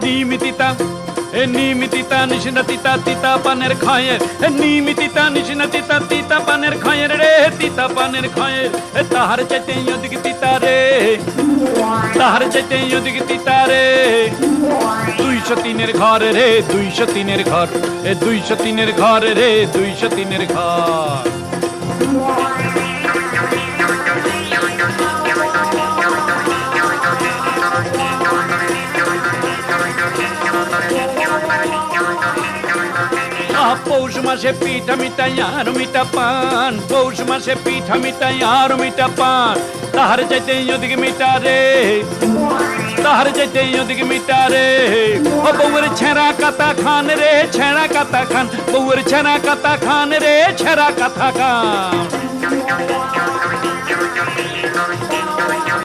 নিমিতিতা নিমিতিতা নিশিনা তিতা তিতা পানের খয়ের নিমিতিতা নিশিনা তিতা তিতা পানের খয়ের রে তিতা পানের খয়ের তাহার চাইতে অধিক তিতা রে তাহার চাইতে অধিক তিতা রে 203-এর ঘর রে 203-এর ঘর 203-এর ঘর রে 203-এর ঘর পৌষ মাসে পিঠা মিঠাই আর মিঠা পান পৌষ মাসে পিঠা মিঠাই আর মিঠা পান তাহার চাইতে অধিক মিঠা রে তাহার চাইতে অধিক মিঠা রে ও বউয়ের ছেঁড়া কাতা খান রে ছেঁড়া কাতা খান বউয়ের ছেঁড়া কাতা খান রে ছেঁড়া কাতা খান